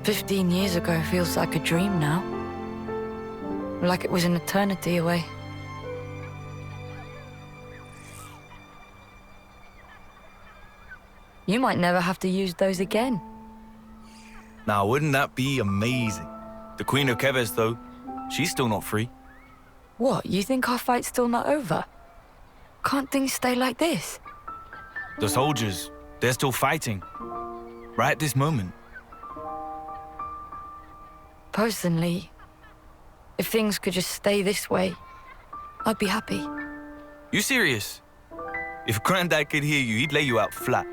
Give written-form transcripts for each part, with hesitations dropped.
15 years ago feels like a dream now. Like it was an eternity away. You might never have to use those again. Now, wouldn't that be amazing? The Queen of Keves, though, she's still not free. What, you think our fight's still not over? Can't things stay like this? The soldiers, they're still fighting. Right at this moment. Personally, if things could just stay this way, I'd be happy. You serious? If Granddad could hear you, he'd lay you out flat.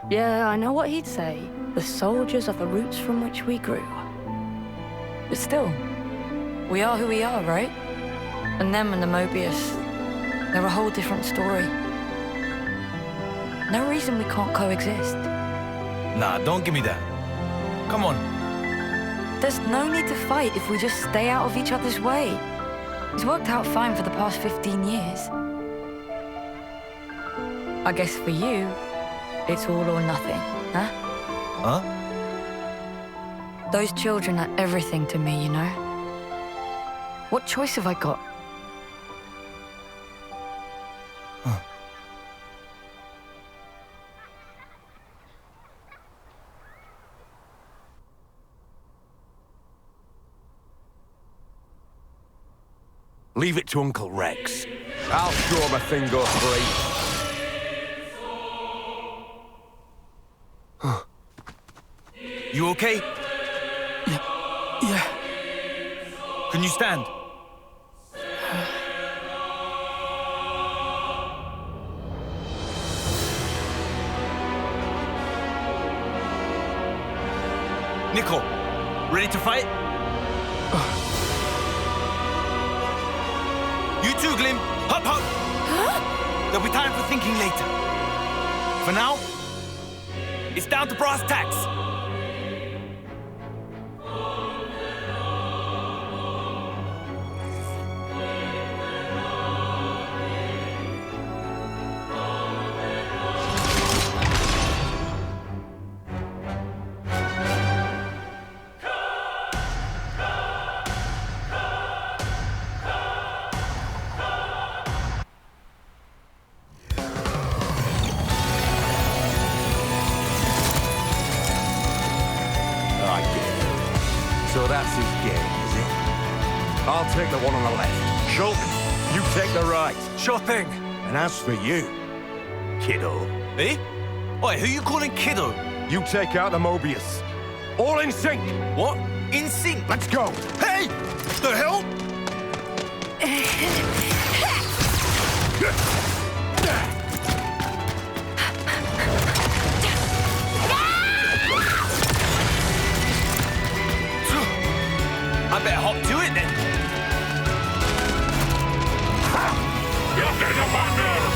Yeah, I know what he'd say. The soldiers are the roots from which we grew. But still, we are who we are, right? And them and the Mobius, they're a whole different story. No reason we can't coexist. Nah, don't give me that. Come on. There's no need to fight if we just stay out of each other's way. It's worked out fine for the past 15 years. I guess for you, it's all or nothing, huh? Huh? Those children are everything to me, you know? What choice have I got? Leave it to Uncle Rex. I'll show him a thing goes free. You okay? Yeah. Can you stand? Nico, ready to fight? You too, Glim. Hop, hop. Huh? There'll be time for thinking later. For now, it's down to brass tacks. So that's his game, is it? I'll take the one on the left. Shulk, you take the right. Sure thing. And as for you, kiddo... Eh? Oi, who you calling kiddo? You take out the Mobius. All in sync! What? In sync? Let's go! Hey! The hell? I better hop to it then. You're getting on my nerves!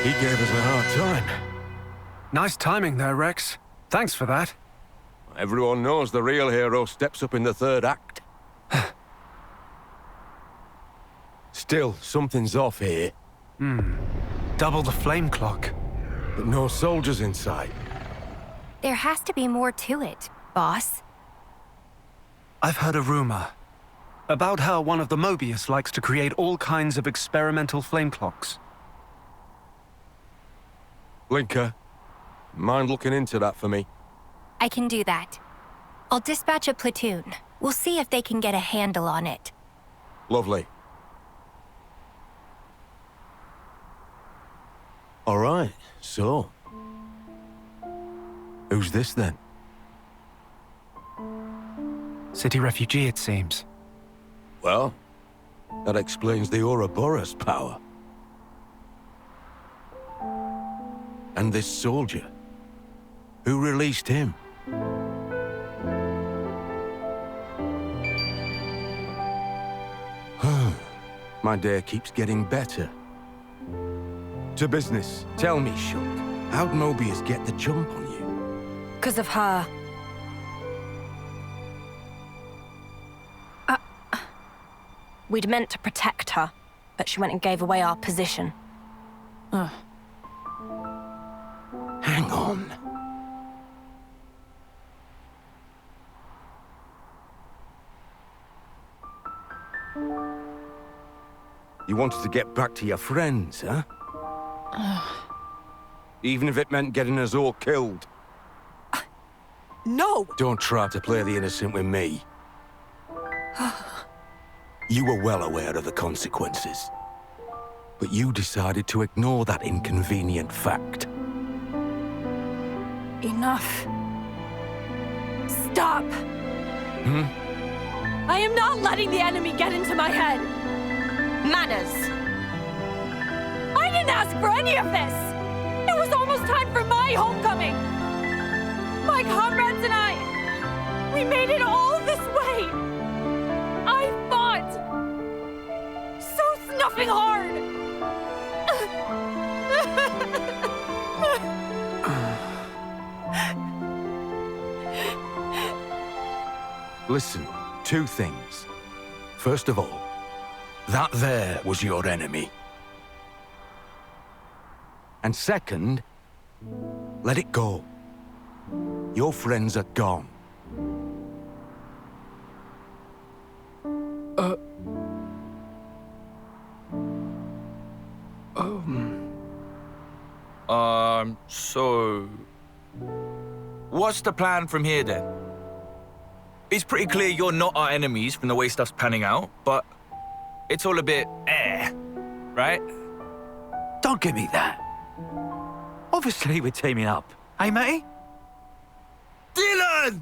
He gave us a hard time. Nice timing there, Rex. Thanks for that. Everyone knows the real hero steps up in the third act. Still, something's off here. Double the flame clock. But no soldiers in sight. There has to be more to it, boss. I've heard a rumor about how one of the Mobius likes to create all kinds of experimental flame clocks. Linker, mind looking into that for me? I can do that. I'll dispatch a platoon. We'll see if they can get a handle on it. Lovely. All right, so... Who's this, then? City refugee, it seems. Well, that explains the Ouroboros Power. And this soldier. Who released him? My day keeps getting better. To business. Tell me, Shulk, how'd Mobius get the jump on you? 'Cause of her. We'd meant to protect her, but she went and gave away our position. Hang on. You wanted to get back to your friends, huh? Even if it meant getting us all killed. No! Don't try to play the innocent with me. You were well aware of the consequences. But you decided to ignore that inconvenient fact. Enough. Stop! I am not letting the enemy get into my head. Manners. I didn't ask for any of this. It was almost time for my homecoming. My comrades and I, we made it all this way. I fought so snuffing hard. Listen, two things. First of all, that there was your enemy. And second, let it go. Your friends are gone. So... What's the plan from here, then? It's pretty clear you're not our enemies from the way stuff's panning out, but it's all a bit right? Don't give me that. Obviously, we're teaming up. Hey, matey? Dylan!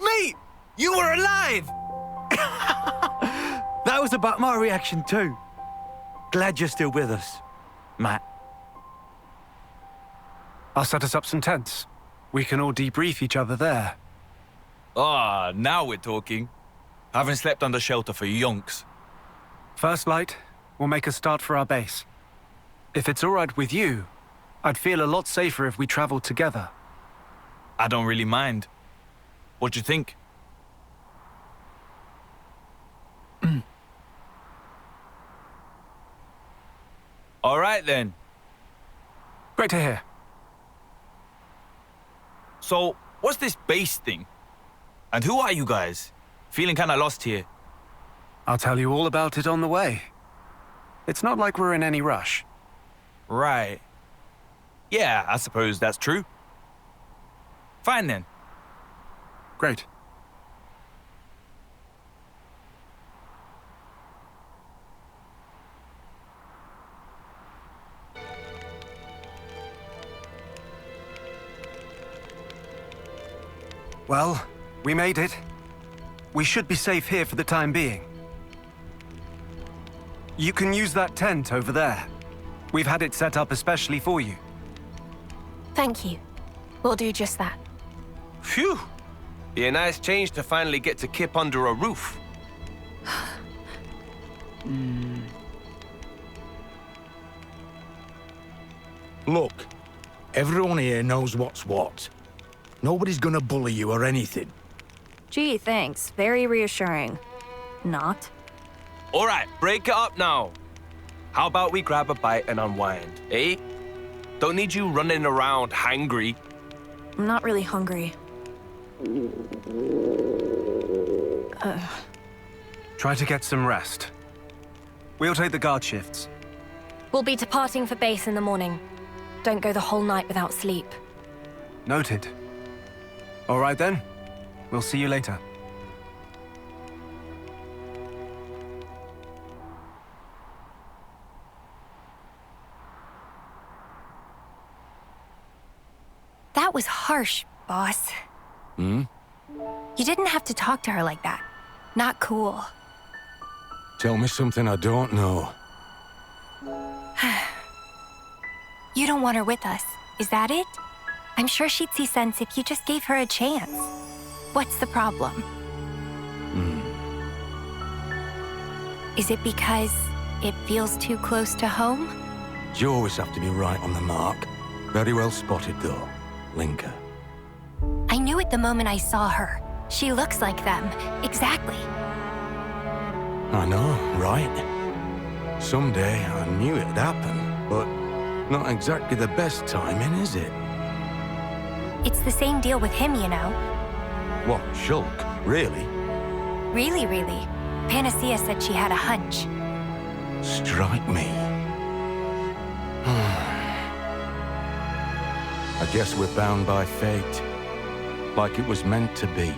Mate! You were alive! That was about my reaction, too. Glad you're still with us, Matt. I'll set us up some tents. We can all debrief each other there. Ah, now we're talking. Haven't slept under shelter for yonks. First light, we'll make a start for our base. If it's all right with you, I'd feel a lot safer if we traveled together. I don't really mind. What do you think? All right, then. Great to hear. So, what's this base thing? And who are you guys? Feeling kinda lost here. I'll tell you all about it on the way. It's not like we're in any rush. Right. Yeah, I suppose that's true. Fine then. Great. Well, we made it. We should be safe here for the time being. You can use that tent over there. We've had it set up especially for you. Thank you. We'll do just that. Phew! Be a nice change to finally get to kip under a roof. Look, everyone here knows what's what. Nobody's gonna bully you or anything. Gee, thanks. Very reassuring. Not. All right, break it up now. How about we grab a bite and unwind, eh? Don't need you running around hangry. I'm not really hungry. Try to get some rest. We'll take the guard shifts. We'll be departing for base in the morning. Don't go the whole night without sleep. Noted. All right then. We'll see you later. That was harsh, boss. Hmm? You didn't have to talk to her like that. Not cool. Tell me something I don't know. You don't want her with us, is that it? I'm sure she'd see sense if you just gave her a chance. What's the problem? Is it because it feels too close to home? You always have to be right on the mark. Very well spotted, though, Linka. I knew it the moment I saw her. She looks like them. Exactly. I know, right? Someday I knew it'd happen, but not exactly the best timing, is it? It's the same deal with him, you know. What, Shulk? Really? Really. Panacea said she had a hunch. Strike me. I guess we're bound by fate. Like it was meant to be.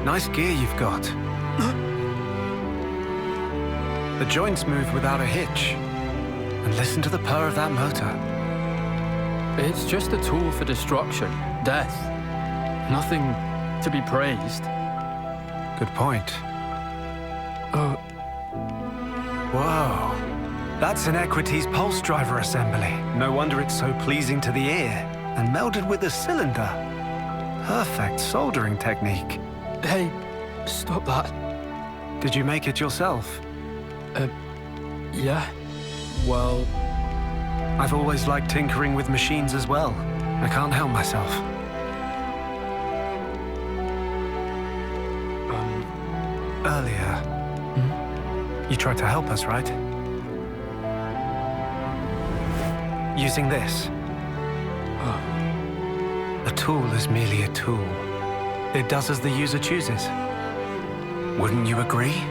Nice gear you've got. The joints move without a hitch. And listen to the purr of that motor. It's just a tool for destruction, death. Nothing to be praised. Good point. Whoa. That's an Equities pulse driver assembly. No wonder it's so pleasing to the ear. And melded with the cylinder. Perfect soldering technique. Hey, stop that. Did you make it yourself? Yeah. Well, I've always liked tinkering with machines as well. I can't help myself. Earlier, you tried to help us, right? Using this. A tool is merely a tool. It does as the user chooses. Wouldn't you agree?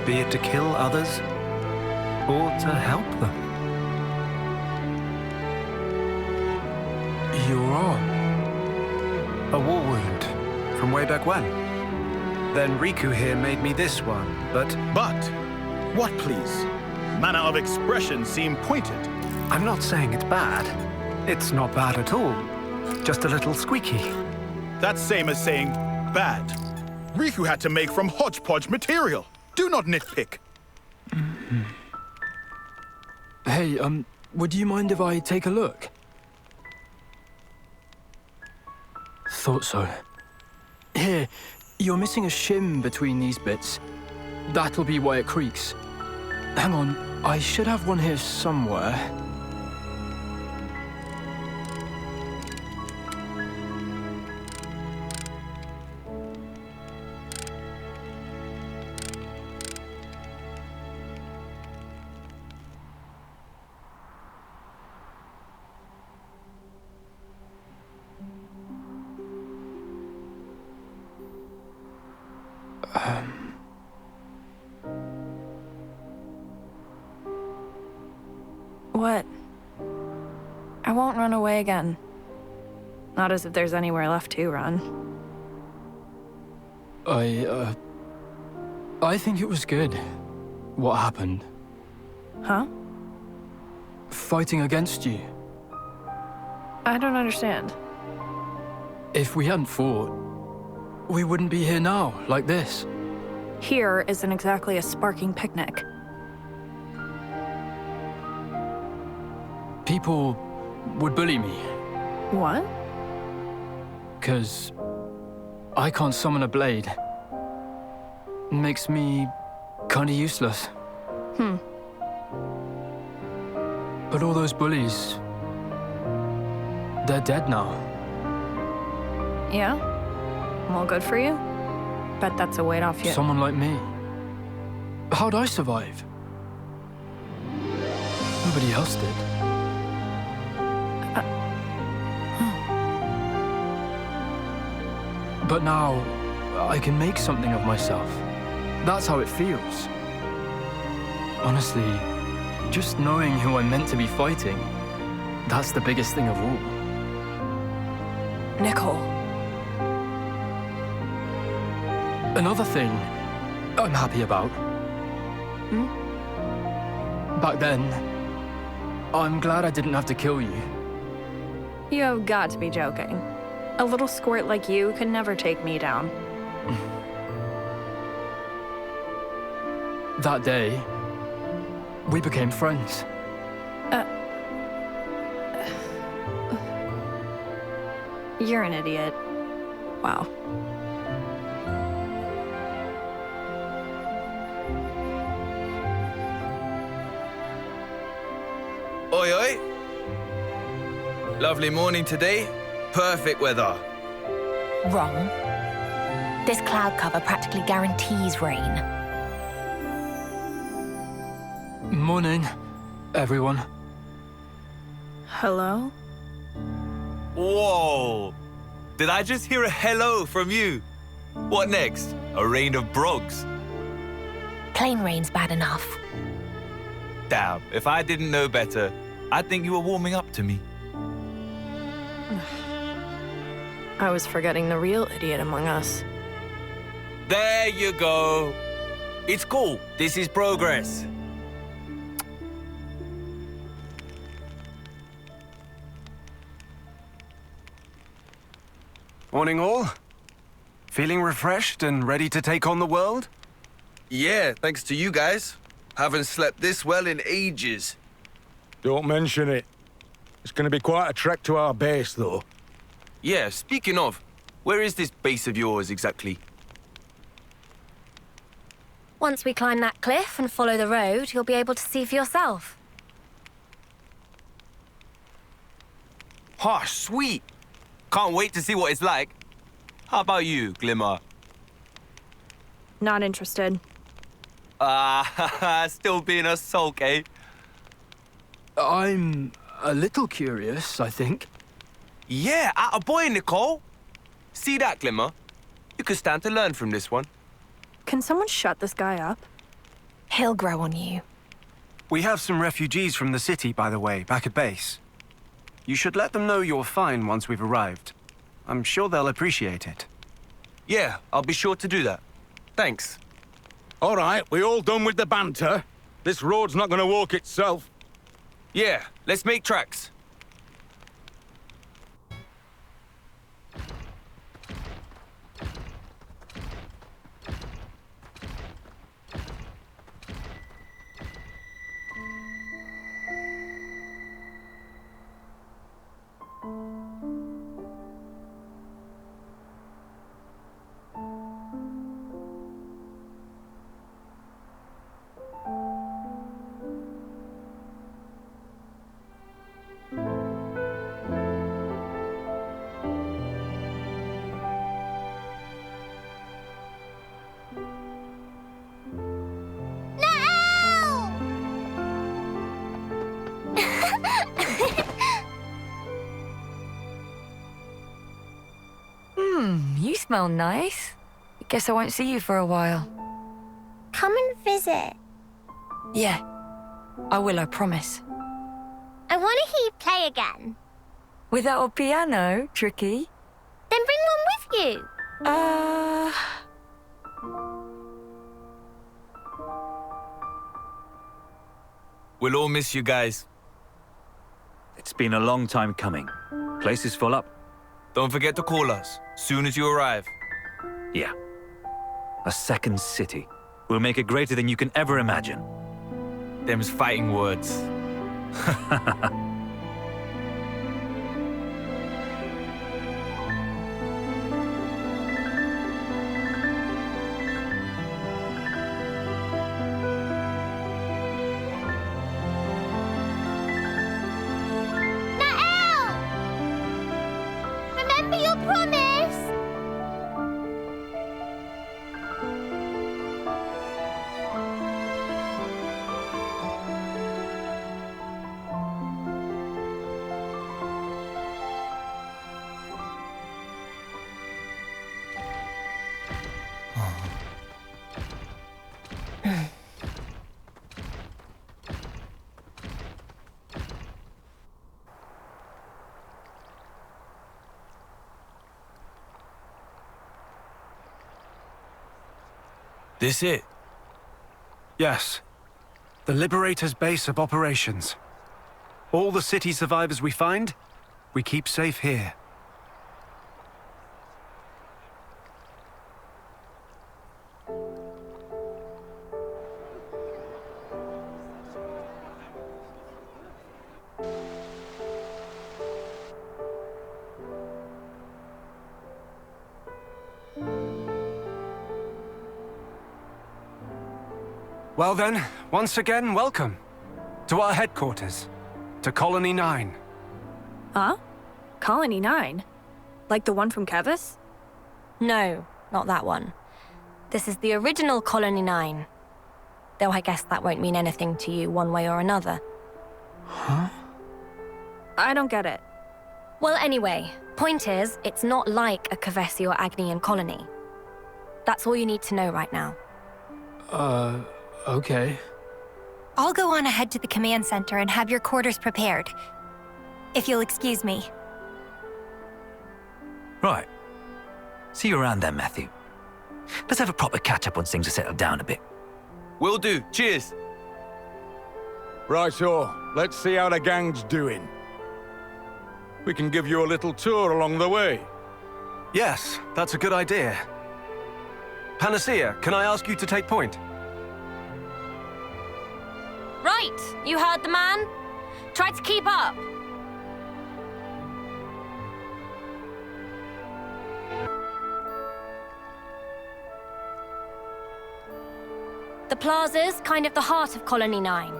Be it to kill others, or to help them. your arm. A war wound. From way back when. Then Riku here made me this one, but... But? What, please? Manner of expression seem pointed. I'm not saying it's bad. It's not bad at all. Just a little squeaky. That's same as saying bad. Riku had to make from hodgepodge material. Do not nitpick. Hey, would you mind if I take a look? Thought so. Here, you're missing a shim between these bits. That'll be why it creaks. Hang on, I should have one here somewhere. What? I won't run away again. Not as if there's anywhere left to run. I think it was good. What happened? Huh? Fighting against you. I don't understand. If we hadn't fought, we wouldn't be here now, like this. Here isn't exactly a sparking picnic. People would bully me. What? 'Cause I can't summon a blade. Makes me kinda useless. But all those bullies, they're dead now. Yeah? Well, good for you. Bet that's a weight off you. Someone like me. How'd I survive? Nobody else did. But now, I can make something of myself. That's how it feels. Honestly, just knowing who I'm meant to be fighting, that's the biggest thing of all. Nicole. Another thing I'm happy about. Back then, I'm glad I didn't have to kill you. You have got to be joking. A little squirt like you could never take me down. That day, we became friends. You're an idiot. Wow. Oi, oi. Lovely morning today. Perfect weather. Wrong. This cloud cover practically guarantees rain. Morning, everyone. Hello? Whoa! Did I just hear a hello from you? What next? A rain of brogs? Plain rain's bad enough. Damn, if I didn't know better, I'd think you were warming up to me. I was forgetting the real idiot among us. There you go. It's cool. This is progress. Morning all. Feeling refreshed and ready to take on the world? Yeah, thanks to you guys. Haven't slept this well in ages. Don't mention it. It's going to be quite a trek to our base, though. Yeah, speaking of, where is this base of yours exactly? Once we climb that cliff and follow the road, you'll be able to see for yourself. Oh, sweet. Can't wait to see what it's like. How about you, Glimmer? Not interested. Still being a sulk, eh? I'm a little curious, I think. Yeah, atta boy, Nicole. See that, Glimmer? You could stand to learn from this one. Can someone shut this guy up? He'll grow on you. We have some refugees from the city, by the way, back at base. You should let them know you're fine once we've arrived. I'm sure they'll appreciate it. Yeah, I'll be sure to do that. Thanks. All right, we all done with the banter? This road's not going to walk itself. Yeah, let's make tracks. You smell nice. Guess I won't see you for a while. Come and visit. Yeah, I will, I promise. I want to hear you play again. Without a piano, Tricky? Then bring one with you. We'll all miss you guys. It's been a long time coming. Place is full up. Don't forget to call us soon as you arrive. Yeah. A second city. We'll make it greater than you can ever imagine. Them's fighting words. Remember your promise. This it? Yes. The Liberator's base of operations. All the city survivors we find, we keep safe here. Well then, once again, welcome to our headquarters, to Colony 9. Huh? Colony 9? Like the one from Kevis? No, not that one. This is the original Colony 9. Though I guess that won't mean anything to you one way or another. Huh? I don't get it. Well, anyway, point is, it's not like a Kevesi or Agnian colony. That's all you need to know right now. Okay. I'll go on ahead to the command center and have your quarters prepared. If you'll excuse me. Right. See you around then, Matthew. Let's have a proper catch-up once things are settled down a bit. Will do. Cheers. Right, so let's see how the gang's doing. We can give you a little tour along the way. Yes, that's a good idea. Panacea, can I ask you to take point? Right, you heard the man. Try to keep up. The plaza's kind of the heart of Colony 9.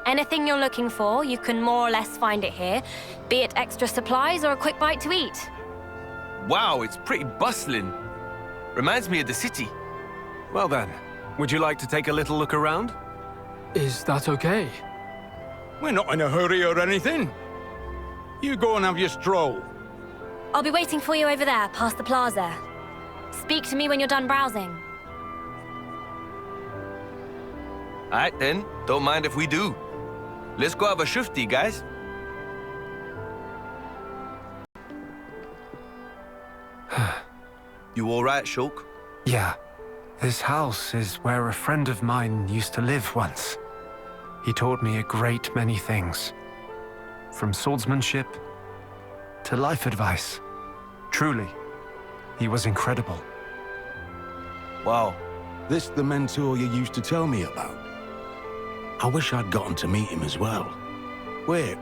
Anything you're looking for, you can more or less find it here, be it extra supplies or a quick bite to eat. Wow, it's pretty bustling. Reminds me of the city. Well then, would you like to take a little look around? Is that okay? We're not in a hurry or anything. You go and have your stroll. I'll be waiting for you over there, past the plaza. Speak to me when you're done browsing. Alright then, don't mind if we do. Let's go have a shifty, guys. You alright, Shulk? Yeah. This house is where a friend of mine used to live once. He taught me a great many things. From swordsmanship to life advice. Truly, he was incredible. Wow. This the mentor you used to tell me about? I wish I'd gotten to meet him as well. Wait,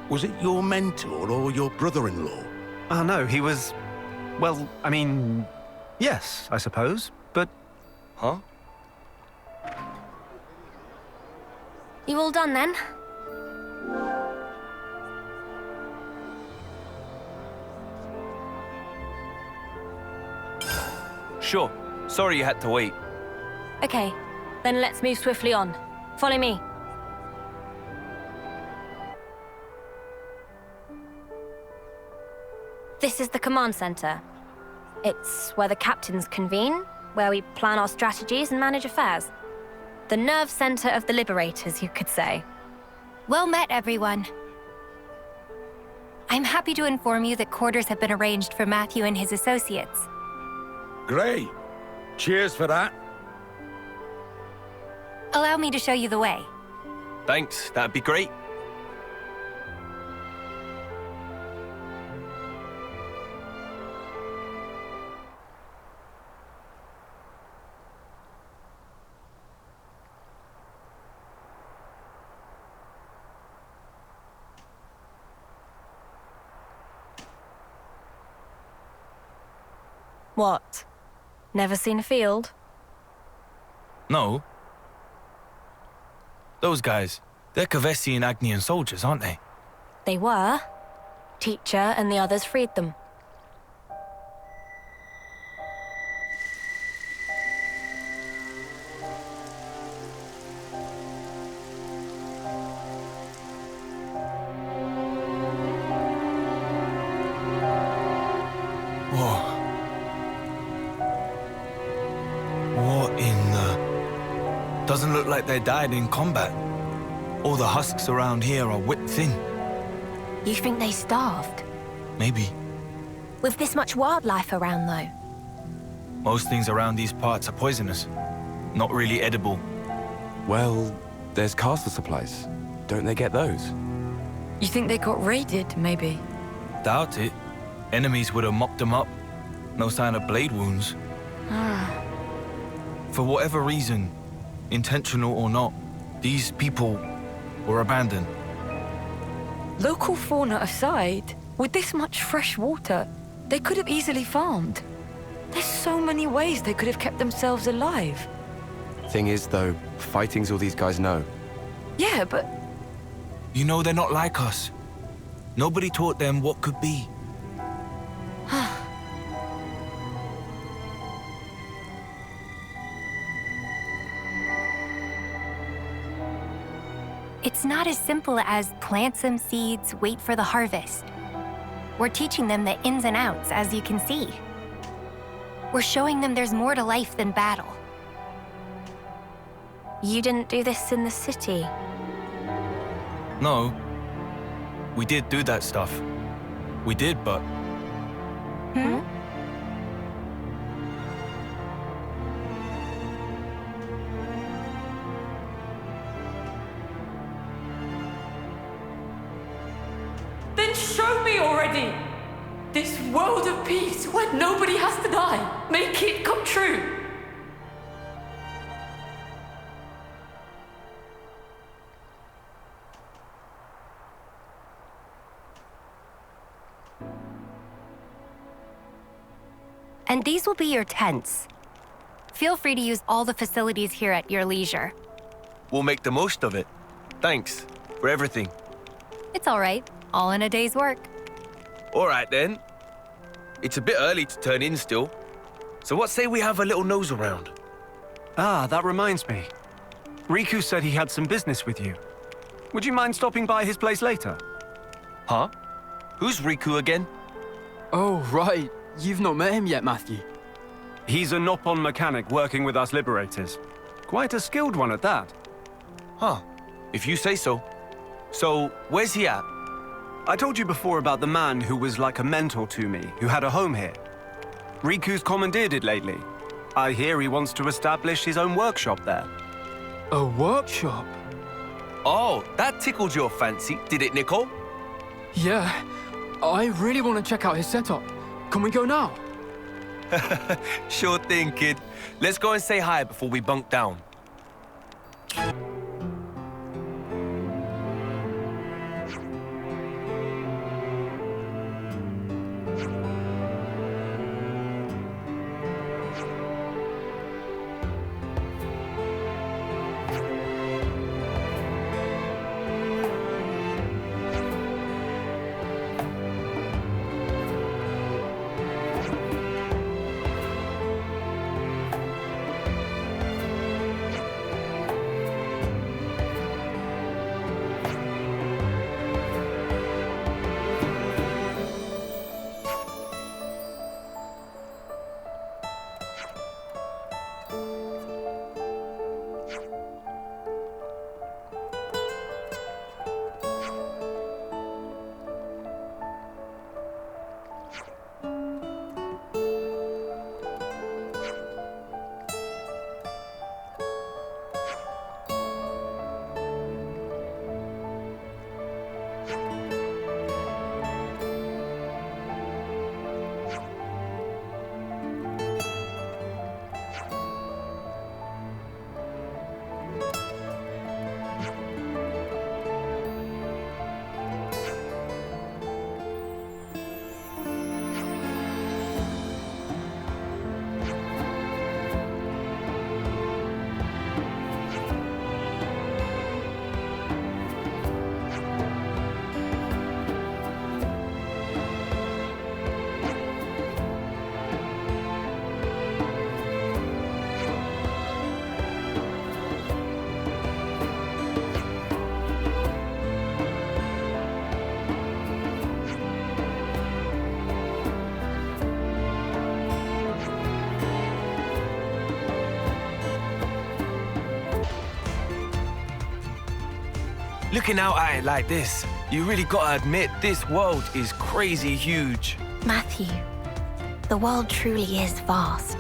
was it your mentor or your brother-in-law? Oh no, he was... well, I mean... yes, I suppose, but... Huh? You all done then? Sure. Sorry you had to wait. Okay, then let's move swiftly on. Follow me. This is the command center. It's where the captains convene, where we plan our strategies and manage affairs. The nerve center of the Liberators, you could say. Well met, everyone. I'm happy to inform you that quarters have been arranged for Matthew and his associates. Great. Cheers for that. Allow me to show you the way. Thanks, that'd be great. What? Never seen a field? No. Those guys, they're Kevesi and Agnian soldiers, aren't they? They were. Teacher and the others freed them. Whoa. What in the... Doesn't look like they died in combat. All the husks around here are whipped thin. You think they starved? Maybe. With this much wildlife around, though. Most things around these parts are poisonous. not really edible. Well, there's castle supplies. Don't they get those? You think they got raided, maybe? Doubt it. Enemies would have mopped them up. No sign of blade wounds. For whatever reason, intentional or not, these people were abandoned. Local fauna aside, with this much fresh water, they could have easily farmed. There's so many ways they could have kept themselves alive. Thing is, though, fighting's all these guys know. Yeah, but... You know they're not like us. Nobody taught them what could be. It's not as simple as plant some seeds, wait for the harvest. We're teaching them the ins and outs, as you can see. We're showing them there's more to life than battle. You didn't do this in the city. No. We did do that stuff. We did, but... Then show me already! This world of peace where nobody has to die. Make it come true. And these will be your tents. Feel free to use all the facilities here at your leisure. We'll make the most of it. Thanks for everything. It's all right. All in a day's work. All right, then. It's a bit early to turn in still. So what say we have a little nose around? Ah, that reminds me. Riku said he had some business with you. Would you mind stopping by his place later? Huh? Who's Riku again? Oh, right. You've not met him yet, Matthew. He's a Noppon mechanic working with us liberators. Quite a skilled one at that. Huh. If you say so. So, where's he at? I told you before about the man who was like a mentor to me, who had a home here. Riku's commandeered it lately. I hear he wants to establish his own workshop there. A workshop? Oh, that tickled your fancy, did it, Nicole? Yeah. I really want to check out his setup. Can we go now? Sure thing, kid. Let's go and say hi before we bunk down. Looking out at it like this, you really gotta admit this world is crazy huge. Matthew, the world truly is vast.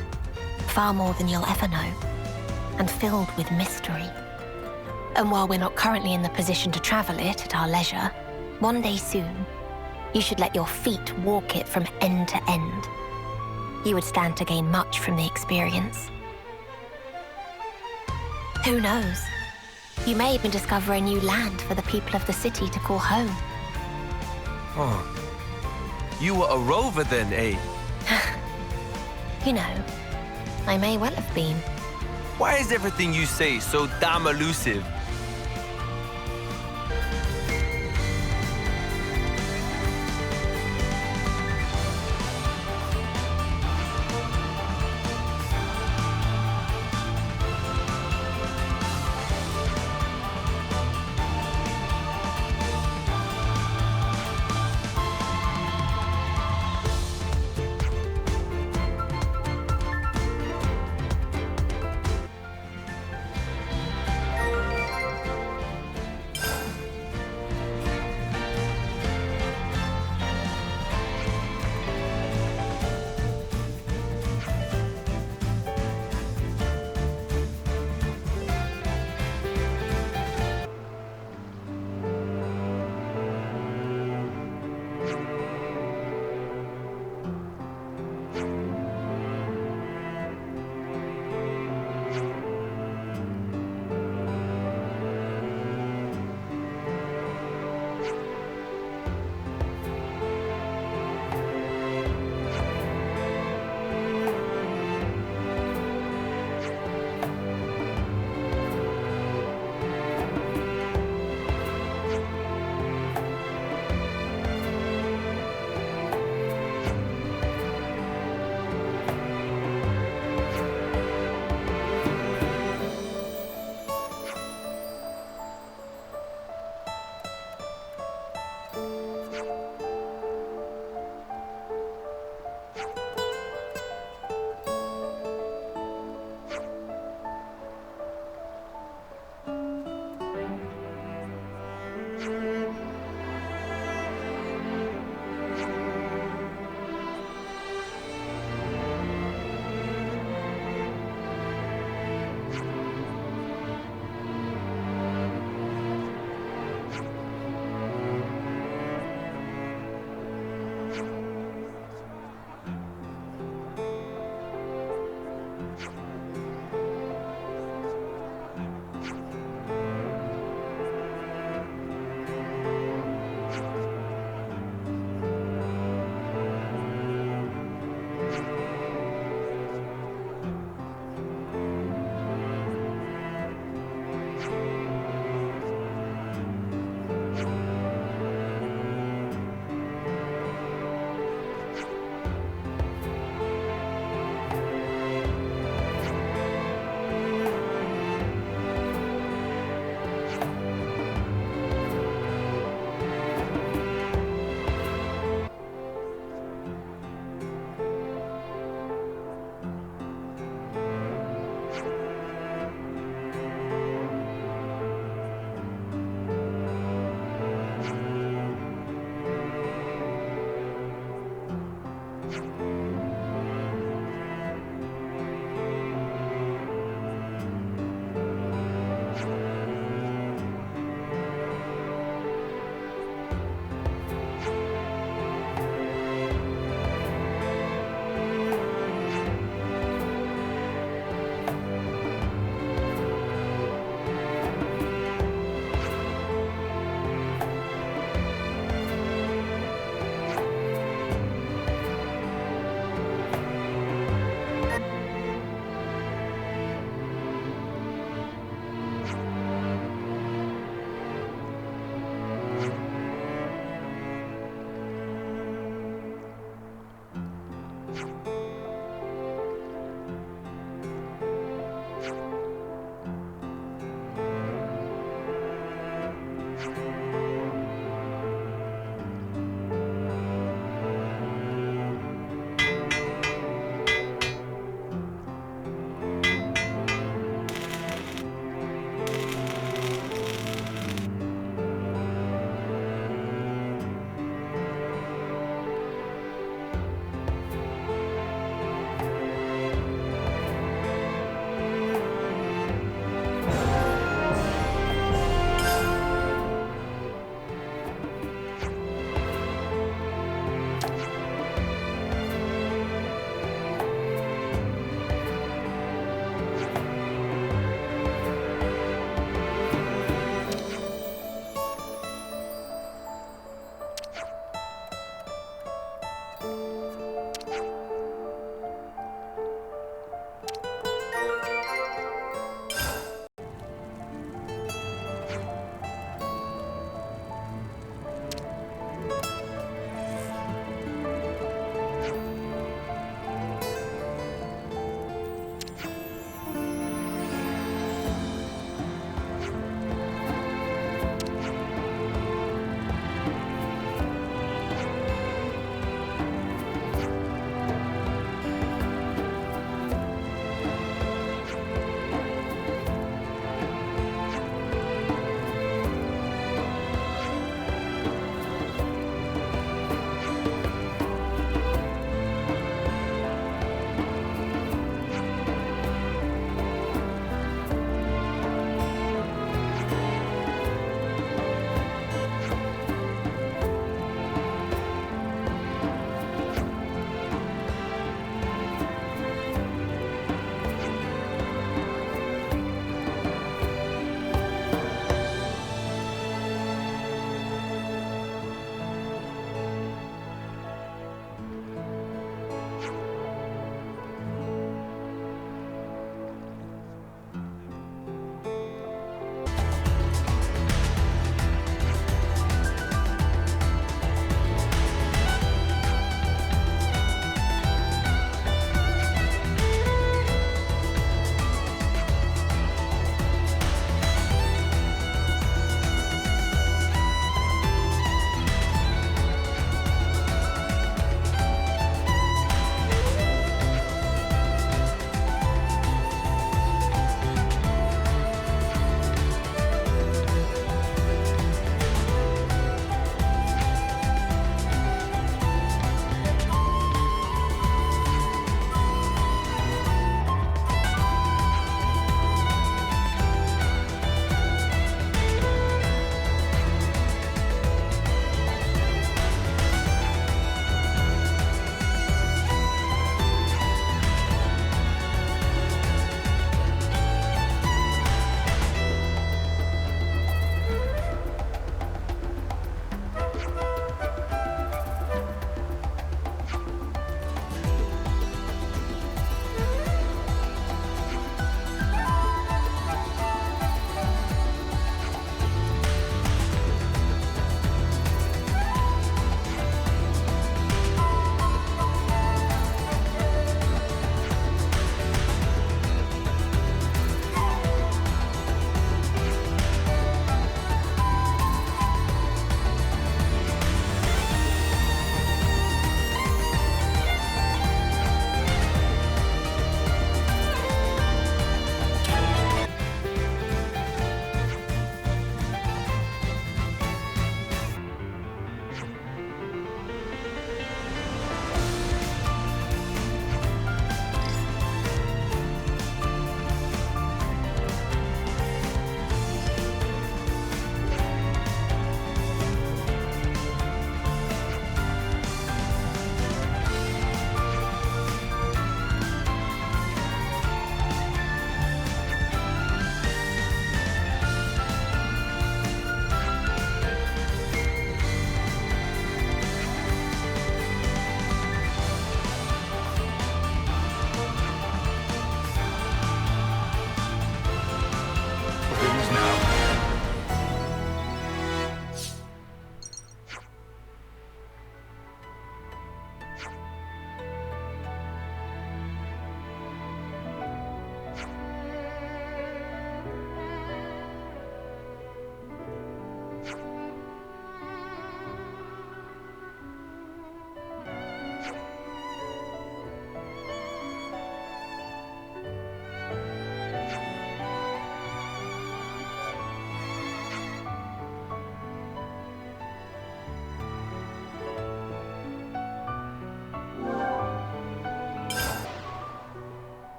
Far more than you'll ever know. and filled with mystery. And while we're not currently in the position to travel it at our leisure, one day soon, you should let your feet walk it from end to end. You would stand to gain much from the experience. Who knows? You may even discover a new land for the people of the city to call home. Oh. You were a rover then, eh? You know, I may well have been. Why is everything you say so damn elusive?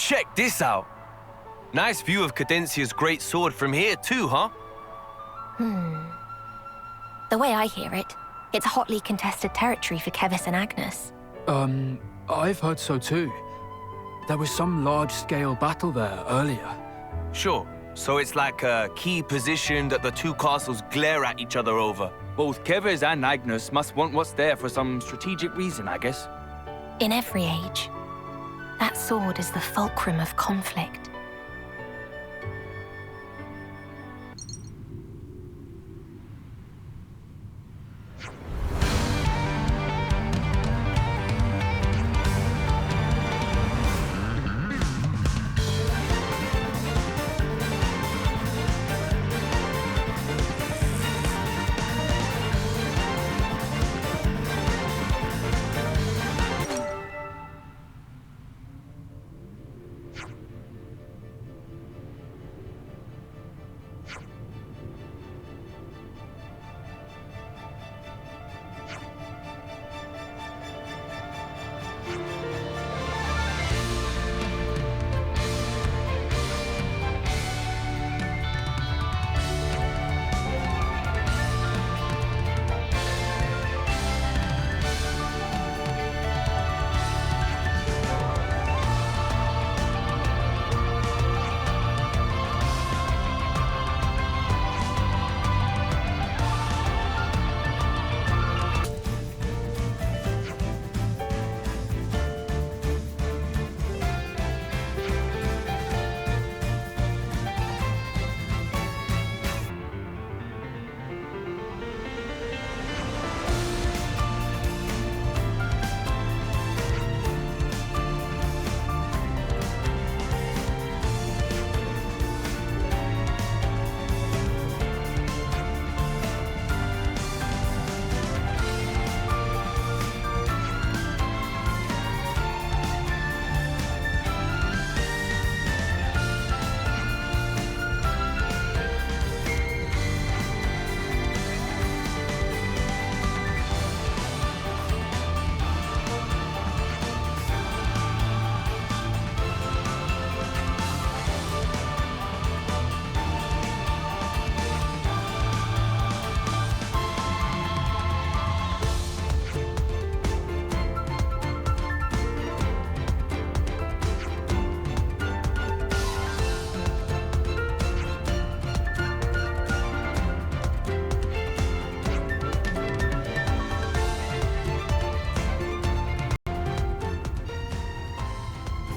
Check this out. Nice view of Cadencia's great sword from here too, huh? The way I hear it, it's hotly contested territory for Kevis and Agnes. I've heard so too. There was some large-scale battle there earlier. Sure. So it's like a key position that the two castles glare at each other over. Both Kevis and Agnes must want what's there for some strategic reason, I guess. In every age, that sword is the fulcrum of conflict.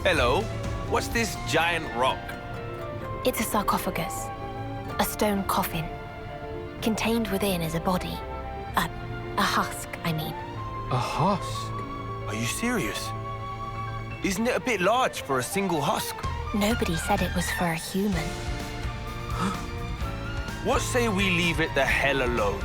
Hello. What's this giant rock? It's a sarcophagus, a stone coffin. Contained within is a body. A husk, I mean. A husk? Are you serious? Isn't it a bit large for a single husk? Nobody said it was for a human. What say we leave it the hell alone?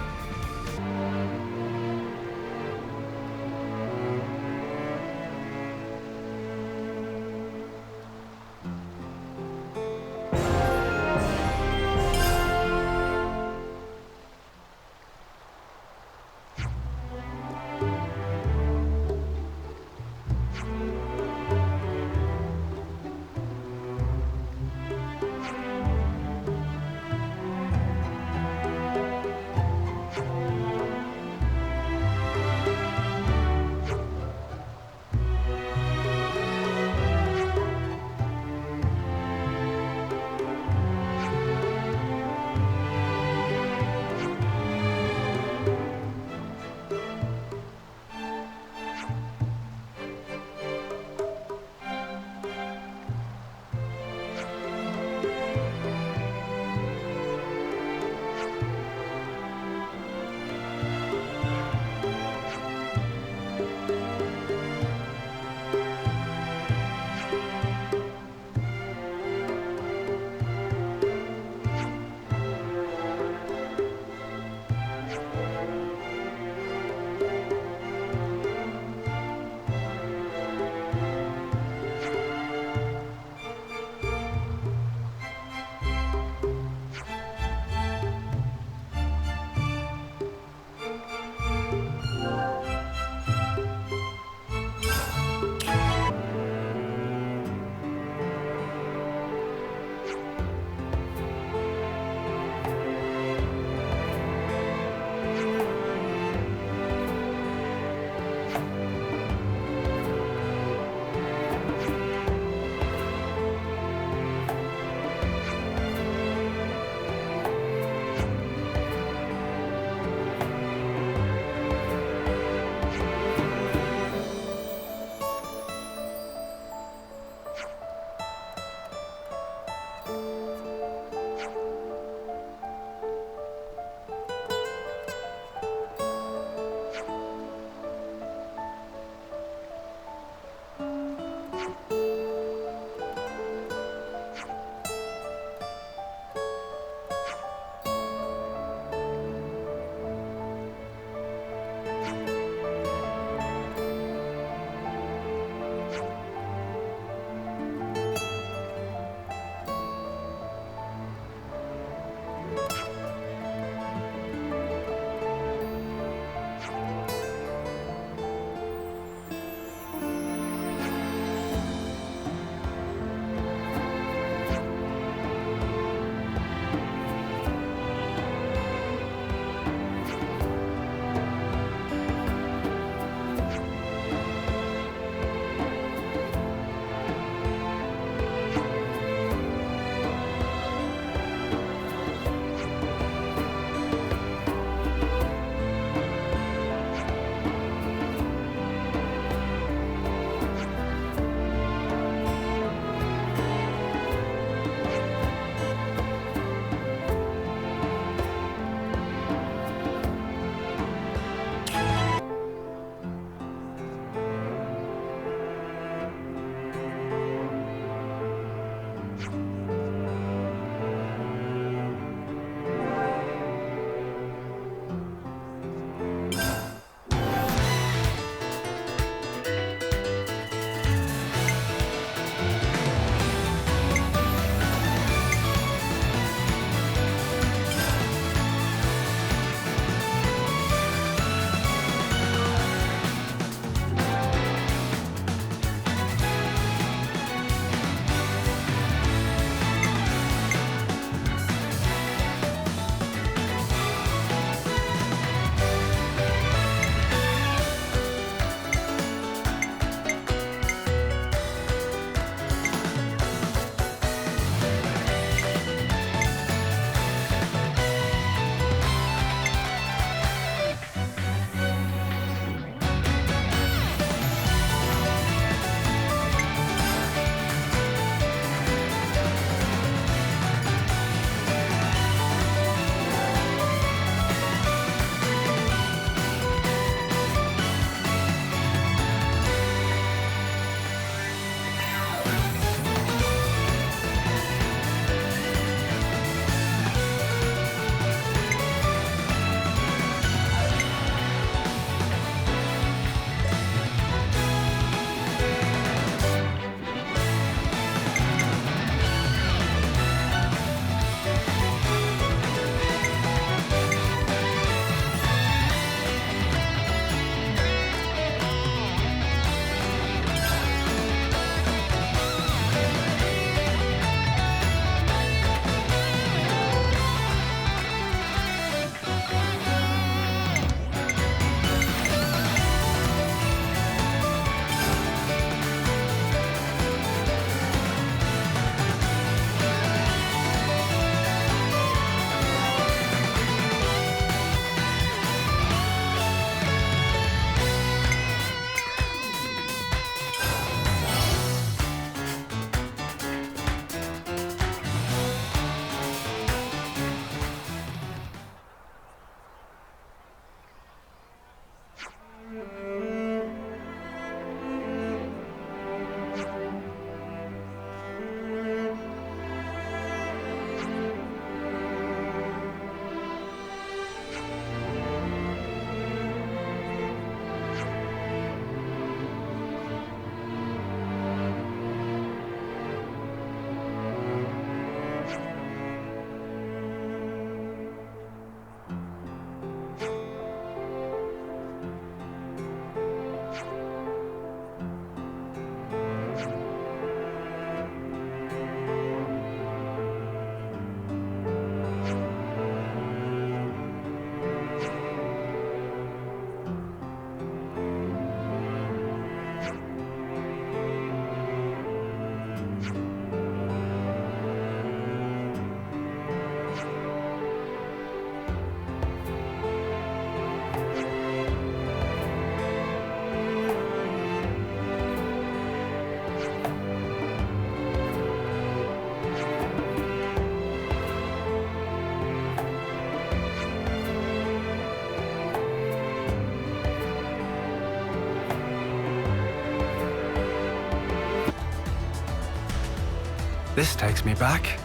This takes me back.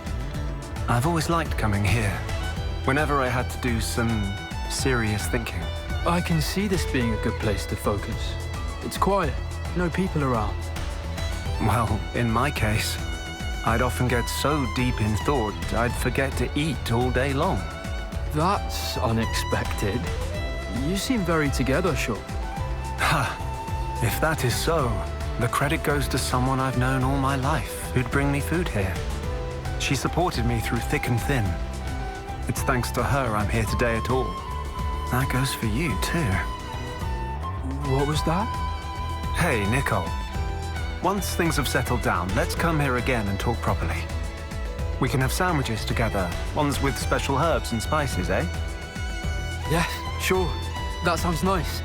I've always liked coming here, whenever I had to do some serious thinking. I can see this being a good place to focus. It's quiet, no people around. Well, in my case, I'd often get so deep in thought I'd forget to eat all day long. That's unexpected. You seem very together, Shaw. Ha! If that is so, the credit goes to someone I've known all my life who'd bring me food here. She supported me through thick and thin. It's thanks to her I'm here today at all. That goes for you, too. What was that? Hey, Nicole. Once things have settled down, let's come here again and talk properly. We can have sandwiches together, ones with special herbs and spices, eh? Yes, sure. That sounds nice.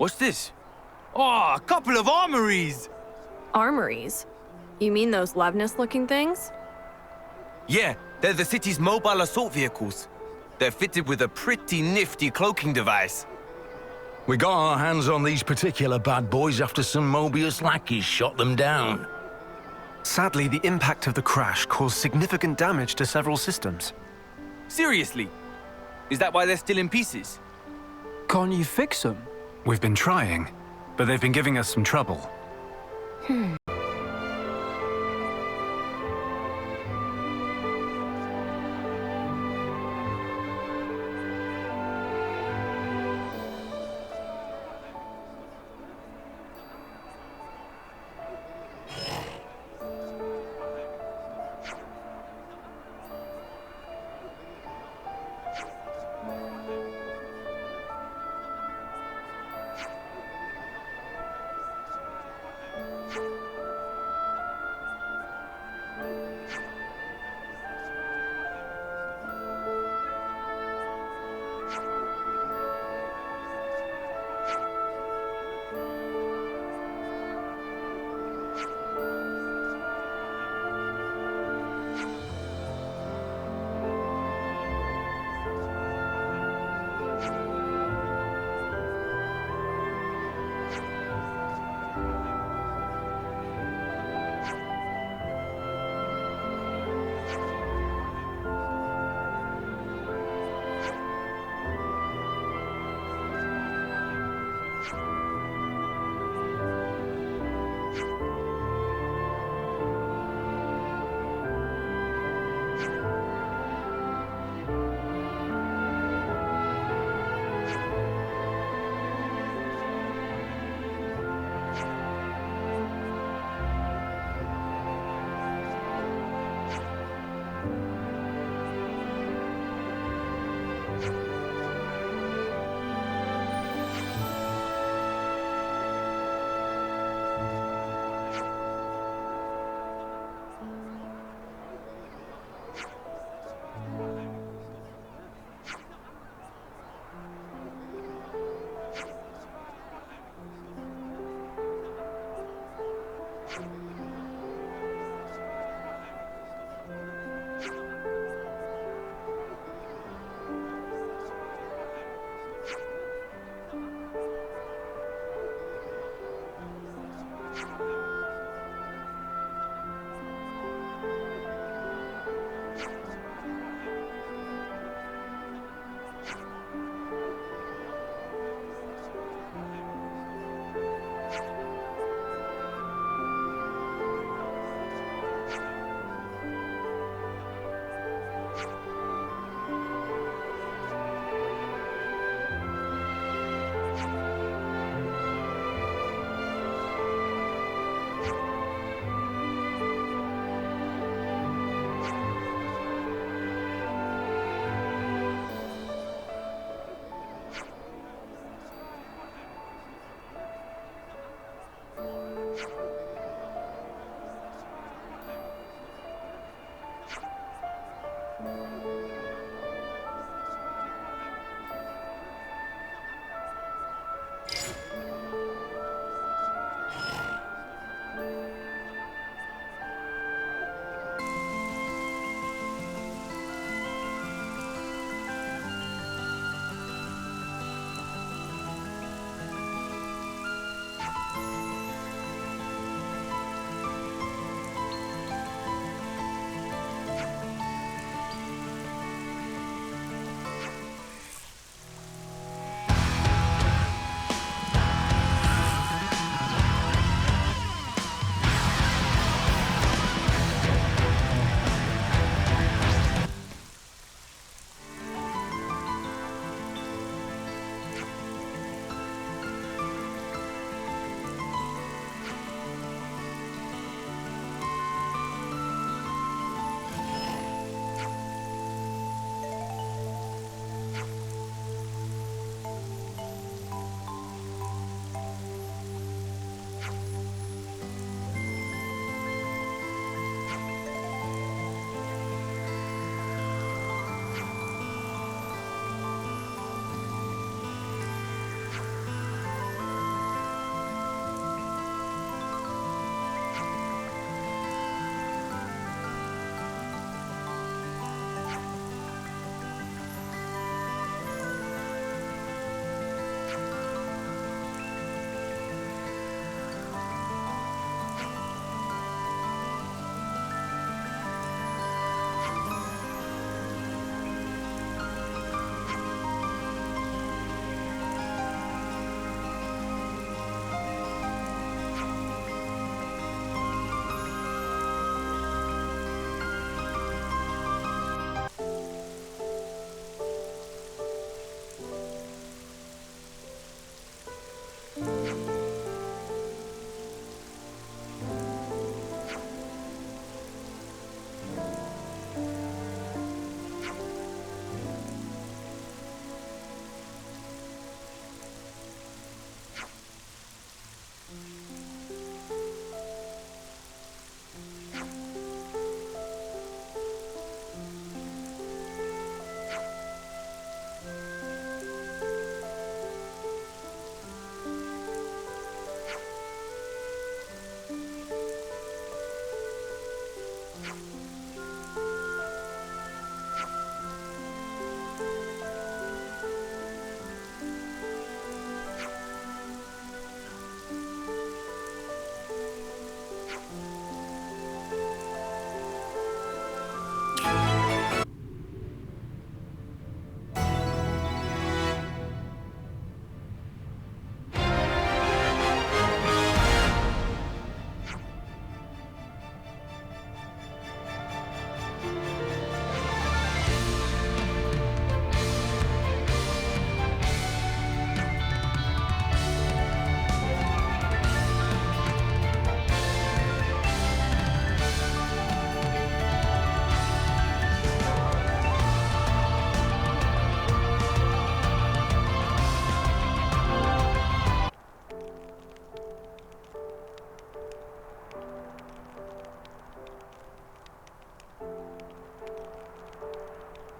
What's this? Oh, a couple of armories! Armories? You mean those Levnis-looking things? Yeah, they're the city's mobile assault vehicles. They're fitted with a pretty nifty cloaking device. We got our hands on these particular bad boys after some Mobius lackeys shot them down. Sadly, the impact of the crash caused significant damage to several systems. Seriously? Is that why they're still in pieces? Can't you fix them? We've been trying, but they've been giving us some trouble.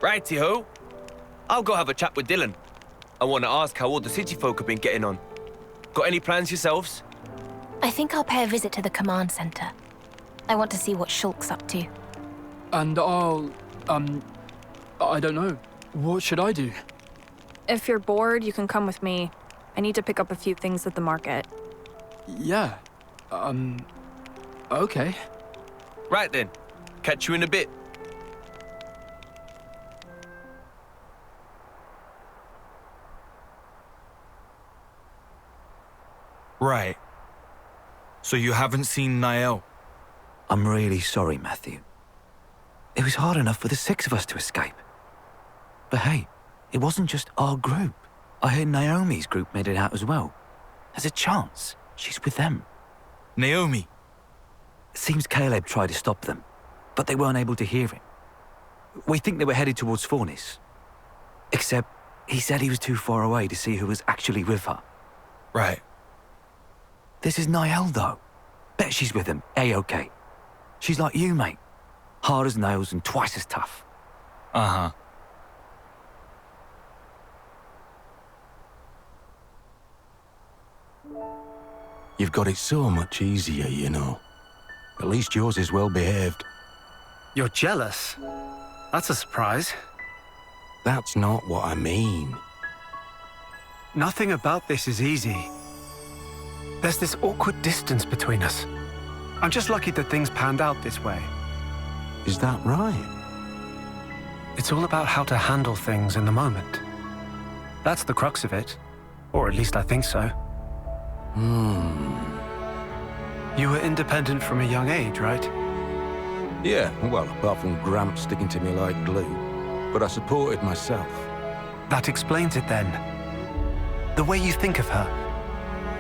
Righty-ho. I'll go have a chat with Dylan. I want to ask how all the city folk have been getting on. Got any plans yourselves? I think I'll pay a visit to the command center. I want to see what Shulk's up to. And I'll, I don't know. What should I do? If you're bored, you can come with me. I need to pick up a few things at the market. Yeah. Okay. Right then. Catch you in a bit. Right. So you haven't seen Niall? I'm really sorry, Matthew. It was hard enough for the 6 of us to escape. But hey, it wasn't just our group. I heard Naomi's group made it out as well. There's a chance she's with them. Naomi? It seems Caleb tried to stop them, but they weren't able to hear him. We think they were headed towards Fornis. Except, he said he was too far away to see who was actually with her. Right. This is Niall, though. Bet she's with him, A-OK. She's like you, mate. Hard as nails and twice as tough. Uh-huh. You've got it so much easier, you know. At least yours is well behaved. You're jealous? That's a surprise. That's not what I mean. Nothing about this is easy. There's this awkward distance between us. I'm just lucky that things panned out this way. Is that right? It's all about how to handle things in the moment. That's the crux of it. Or at least I think so. You were independent from a young age, right? Yeah, well, apart from Gramps sticking to me like glue. But I supported myself. That explains it then. The way you think of her.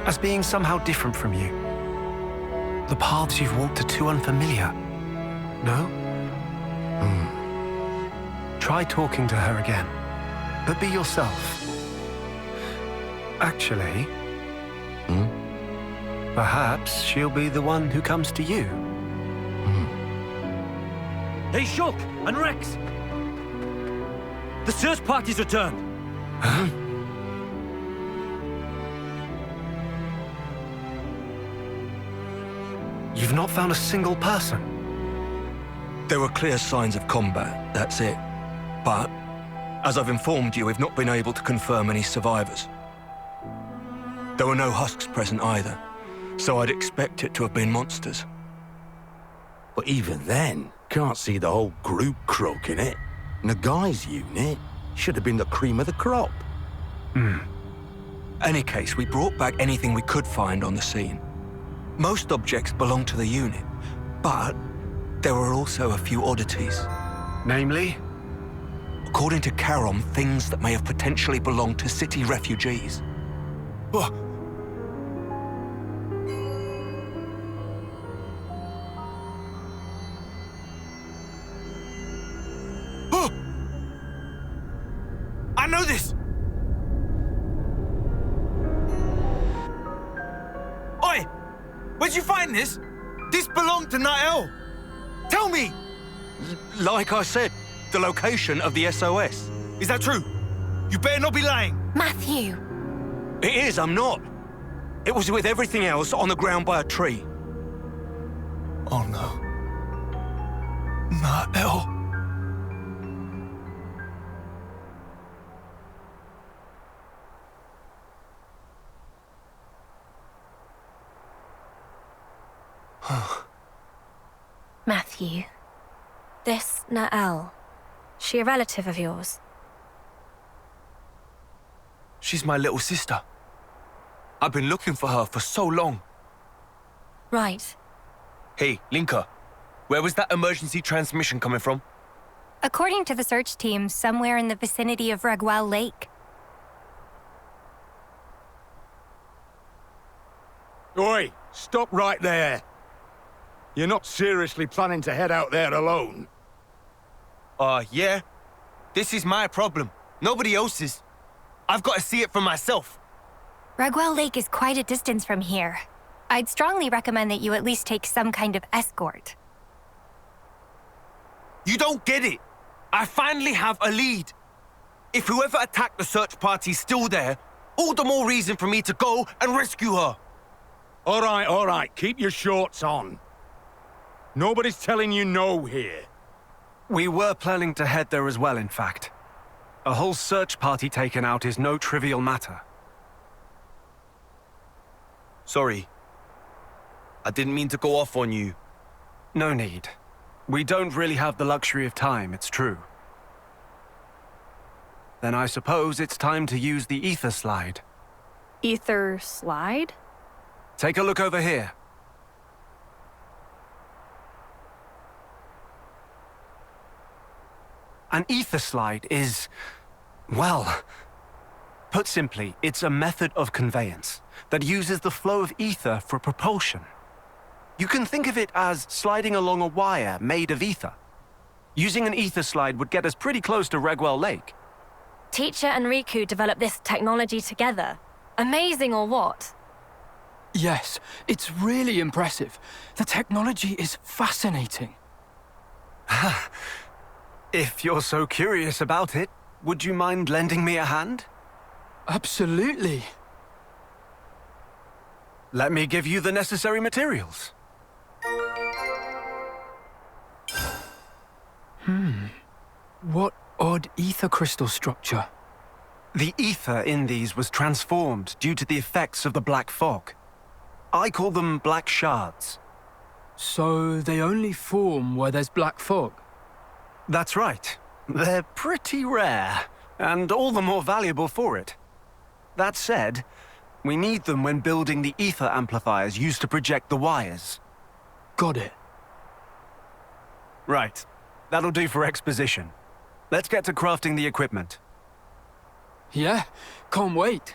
As being somehow different from you. The paths you've walked are too unfamiliar. No? Try talking to her again. But be yourself. Actually... Perhaps she'll be the one who comes to you. Hey, Shulk and Rex! The search party's returned! Huh? You've not found a single person? There were clear signs of combat, that's it. But, as I've informed you, we've not been able to confirm any survivors. There were no husks present either, so I'd expect it to have been monsters. But even then, can't see the whole group croaking it. Nagai's unit should have been the cream of the crop. Any case, we brought back anything we could find on the scene. Most objects belonged to the unit, but there were also a few oddities. Namely? According to Charon, things that may have potentially belonged to city refugees. I know this! Oi! Where'd you find this? This belonged to Niall! Tell me! Like I said, the location of the SOS. Is that true? You better not be lying! Matthew! It is, I'm not. It was with everything else on the ground by a tree. Oh no. Niall. Matthew. This Nael. She a relative of yours? She's my little sister. I've been looking for her for so long. Right. Hey, Linka, where was that emergency transmission coming from? According to the search team, somewhere in the vicinity of Raguel Lake. Oi, stop right there. You're not seriously planning to head out there alone? Yeah. This is my problem. Nobody else's. I've got to see it for myself. Raguel Lake is quite a distance from here. I'd strongly recommend that you at least take some kind of escort. You don't get it. I finally have a lead. If whoever attacked the search party's still there, all the more reason for me to go and rescue her. All right. Keep your shorts on. Nobody's telling you no here. We were planning to head there as well, in fact. A whole search party taken out is no trivial matter. Sorry. I didn't mean to go off on you. No need. We don't really have the luxury of time, it's true. Then I suppose it's time to use the ether slide. Ether slide? Take a look over here. An ether slide is, well, put simply, it's a method of conveyance that uses the flow of ether for propulsion. You can think of it as sliding along a wire made of ether. Using an ether slide would get us pretty close to Regwell Lake. Teacher and Riku developed this technology together. Amazing or what? Yes, it's really impressive. The technology is fascinating. If you're so curious about it, would you mind lending me a hand? Absolutely. Let me give you the necessary materials. What odd ether crystal structure? The ether in these was transformed due to the effects of the black fog. I call them black shards. So they only form where there's black fog? That's right. They're pretty rare, and all the more valuable for it. That said, we need them when building the ether amplifiers used to project the wires. Got it. Right. That'll do for exposition. Let's get to crafting the equipment. Yeah, can't wait.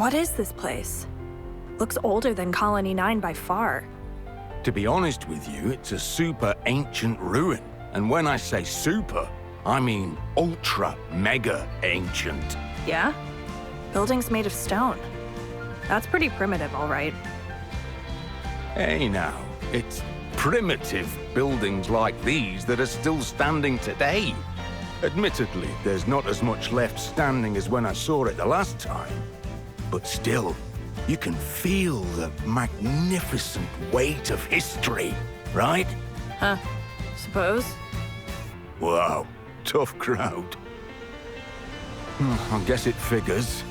What is this place? Looks older than Colony 9 by far. To be honest with you, it's a super ancient ruin. And when I say super, I mean ultra mega ancient. Yeah? Buildings made of stone. That's pretty primitive, all right. Hey now, it's primitive buildings like these that are still standing today. Admittedly, there's not as much left standing as when I saw it the last time. But still, you can feel the magnificent weight of history, right? Huh. Suppose? Wow, tough crowd. I guess it figures.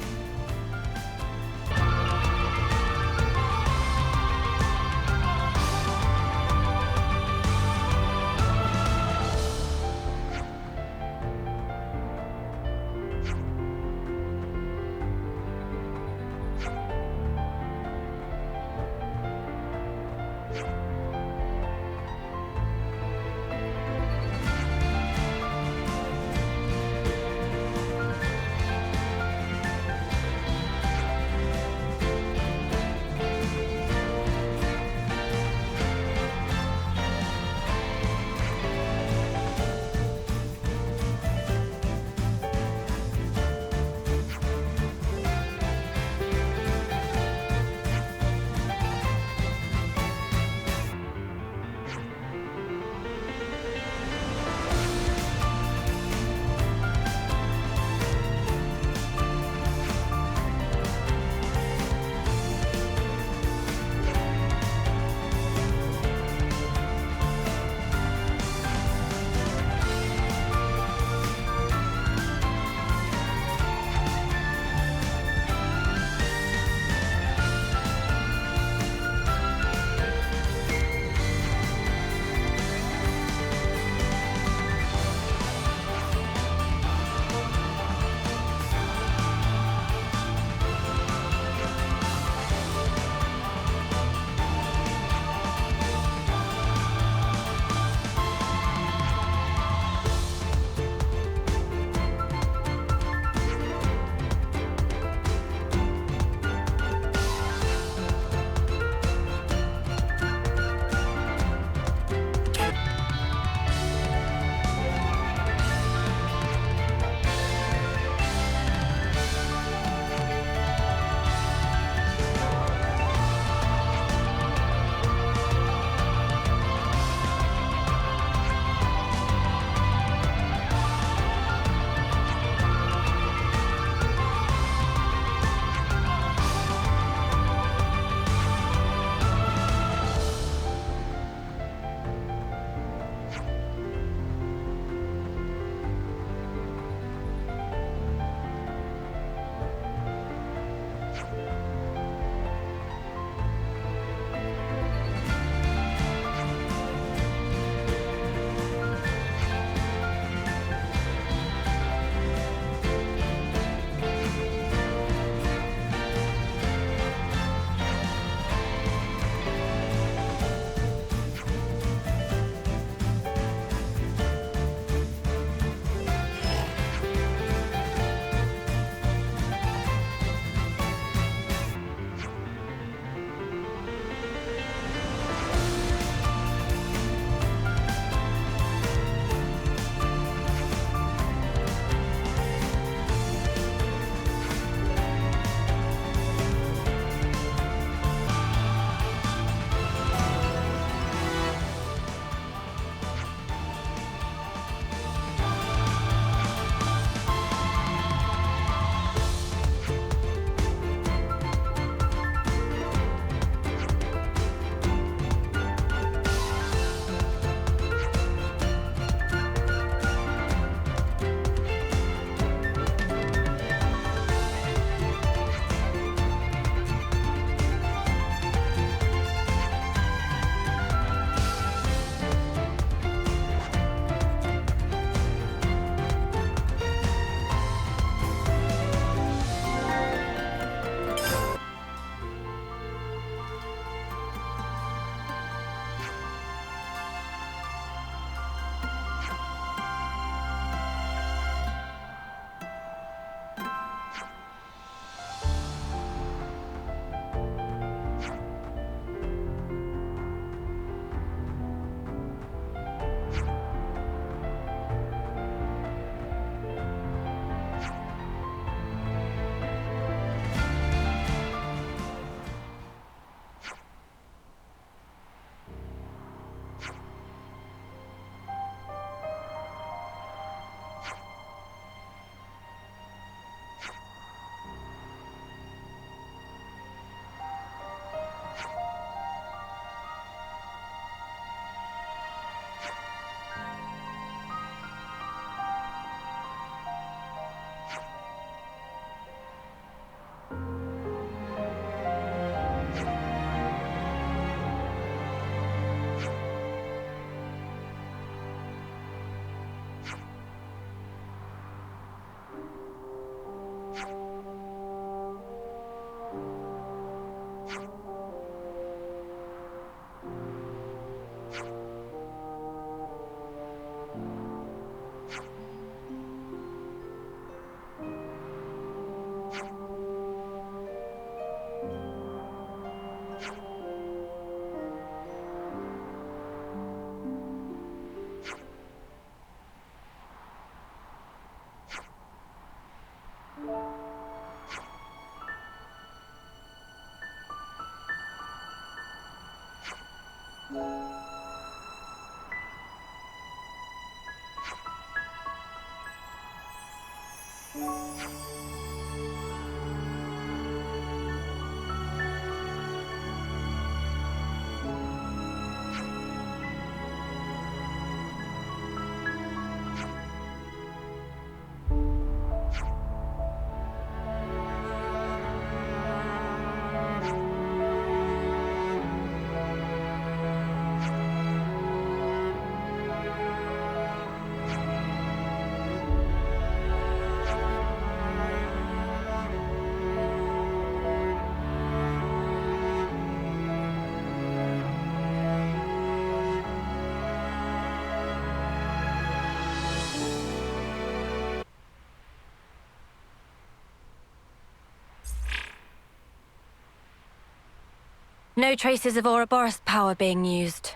No traces of Ouroboros Power being used.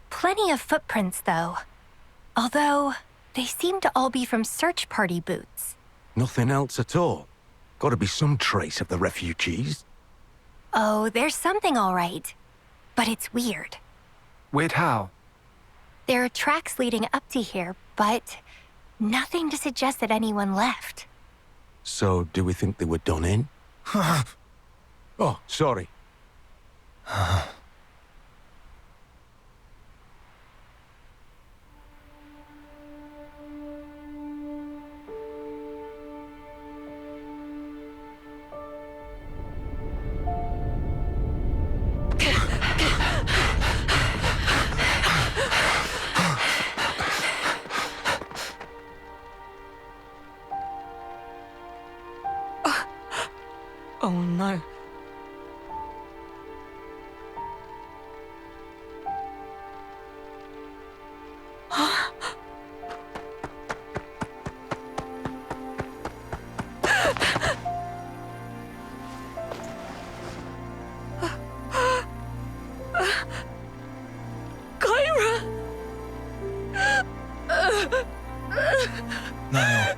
Plenty of footprints, though. Although, they seem to all be from search party boots. Nothing else at all. Gotta be some trace of the refugees. Oh, there's something all right. But it's weird. Weird how? There are tracks leading up to here, but nothing to suggest that anyone left. So, do we think they were done in? Oh, sorry. Oh no. Niall.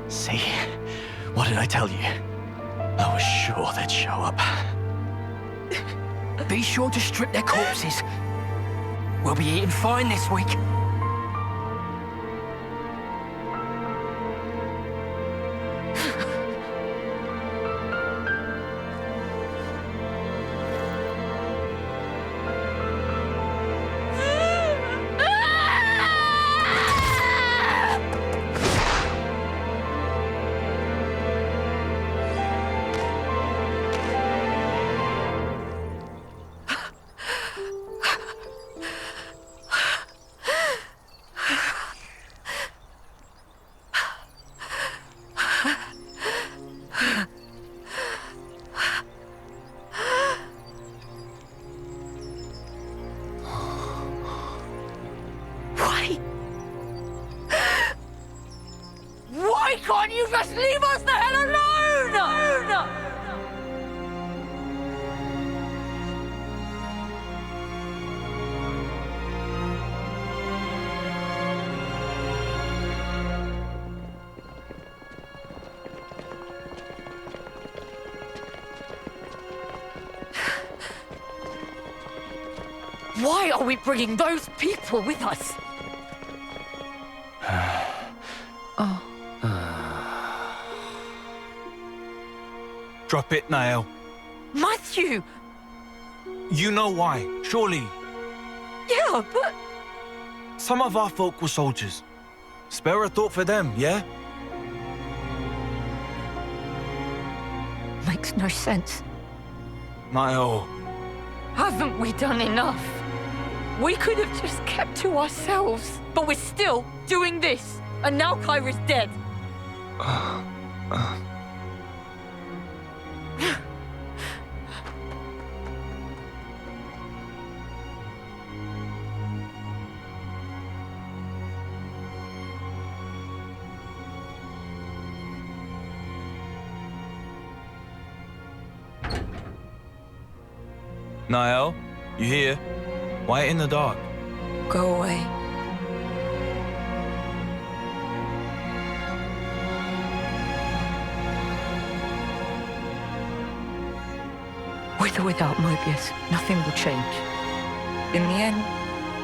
See? What did I tell you? I was sure they'd show up. Be sure to strip their corpses. We'll be eating fine this week. Why can't you just leave us the hell alone? Why are we bringing those people with us? Drop it, Niall. Matthew! You know why, surely. Yeah, but... Some of our folk were soldiers. Spare a thought for them, yeah? Makes no sense. Niall. Haven't we done enough? We could have just kept to ourselves, but we're still doing this. And now Kyra's dead. Niall, you here? Why in the dark? go away. With or without Mobius, nothing will change. In the end,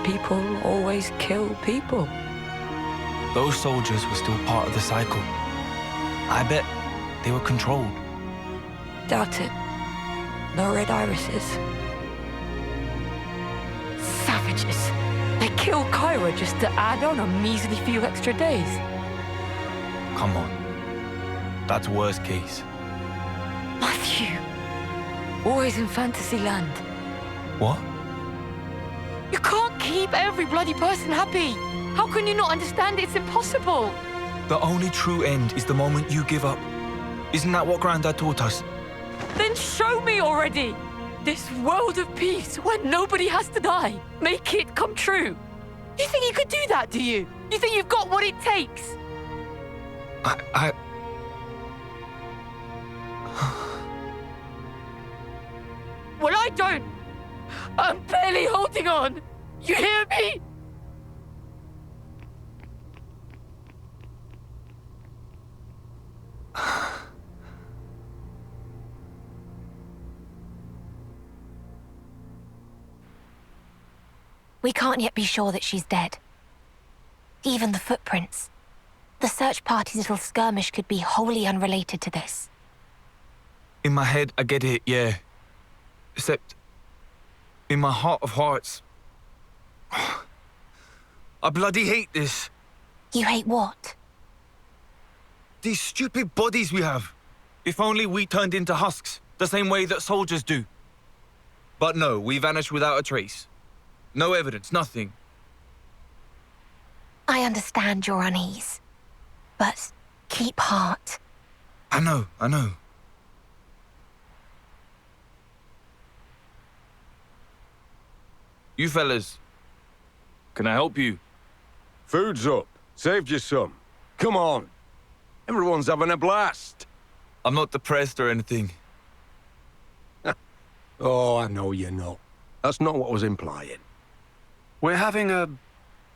people always kill people. Those soldiers were still part of the cycle. I bet they were controlled. Doubt it. No red irises. Savages. They killed Kyra just to add on a measly few extra days. Come on. That's worst case. Matthew. Always in fantasy land. What? You can't keep every bloody person happy. How can you not understand it's impossible? The only true end is the moment you give up. Isn't that what Grandad taught us? Then show me already! This world of peace where nobody has to die. Make it come true. You think you could do that, do you? You think you've got what it takes? Well, I don't. I'm barely holding on. You hear me? We can't yet be sure that she's dead. Even the footprints. The search party's little skirmish could be wholly unrelated to this. In my head, I get it, yeah. Except, in my heart of hearts, I bloody hate this. You hate what? These stupid bodies we have. If only we turned into husks, the same way that soldiers do. But no, we vanished without a trace. No evidence, nothing. I understand your unease. But keep heart. I know. You fellas, can I help you? Food's up. Saved you some. Come on. Everyone's having a blast. I'm not depressed or anything. Oh, I know you're not. That's not what I was implying. We're having a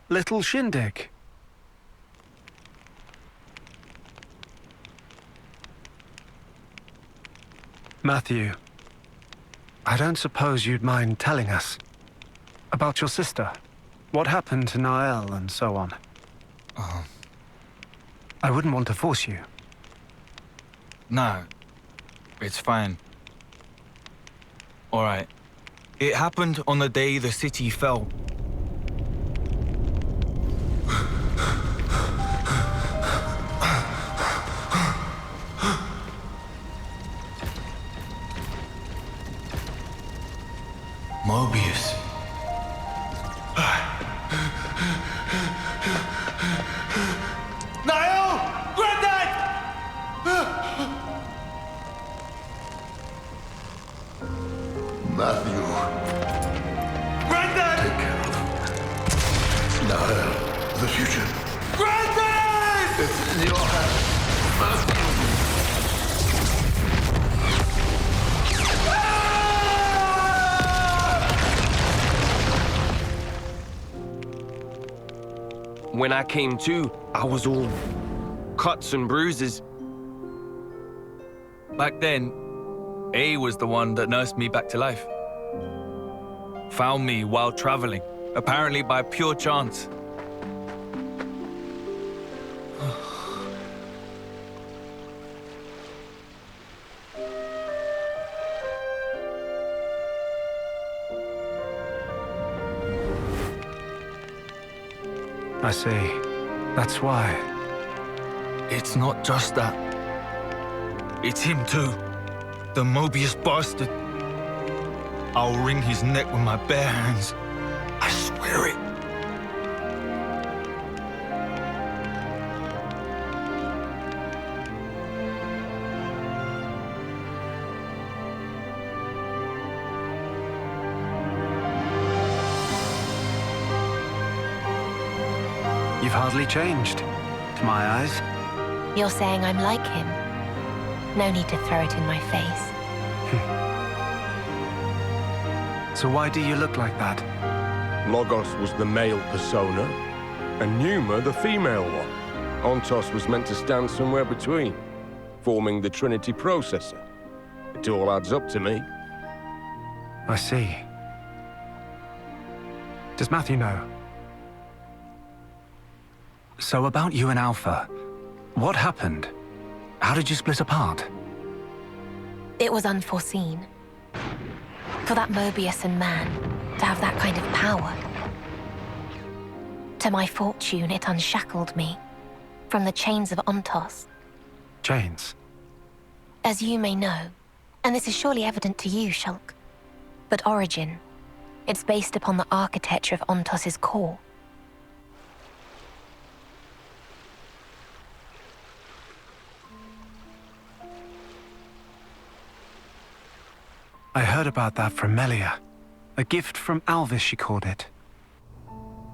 little shindig. Matthew, I don't suppose you'd mind telling us about your sister. What happened to Nael and so on? I wouldn't want to force you. Nah, it's fine. All right. It happened on the day the city fell. Mobius. Niall! Granddad! Matthew. Granddad! Take care of him. Niall, the future. Granddad! It's in your hands, Matthew. When I came to, I was all cuts and bruises. Back then, A was the one that nursed me back to life. Found me while traveling, apparently by pure chance. I see. That's why. It's not just that. It's him too. The Mobius bastard. I'll wring his neck with my bare hands. I swear it. You've hardly changed, to my eyes. You're saying I'm like him. No need to throw it in my face. So why do you look like that? Logos was the male persona, and Numa the female one. Ontos was meant to stand somewhere between, forming the Trinity processor. It all adds up to me. I see. Does Matthew know? So about you and Alpha, what happened? How did you split apart? It was unforeseen. For that Mobius and man to have that kind of power. To my fortune, it unshackled me from the chains of Ontos. Chains? As you may know, and this is surely evident to you, Shulk, but Origin, it's based upon the architecture of Ontos's core. I heard about that from Melia. A gift from Alvis, she called it.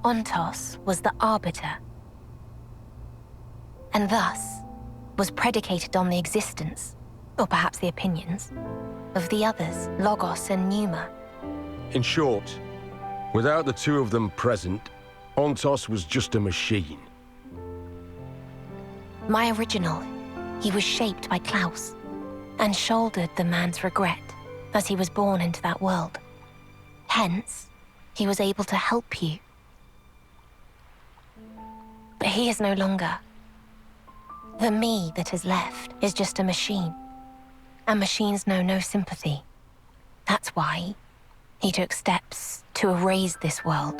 Ontos was the Arbiter, and thus was predicated on the existence, or perhaps the opinions, of the others, Logos and Numa. In short, without the two of them present, Ontos was just a machine. My original, he was shaped by Klaus, and shouldered the man's regret as he was born into that world. Hence, he was able to help you. But he is no longer. The me that is left is just a machine. And machines know no sympathy. That's why he took steps to erase this world.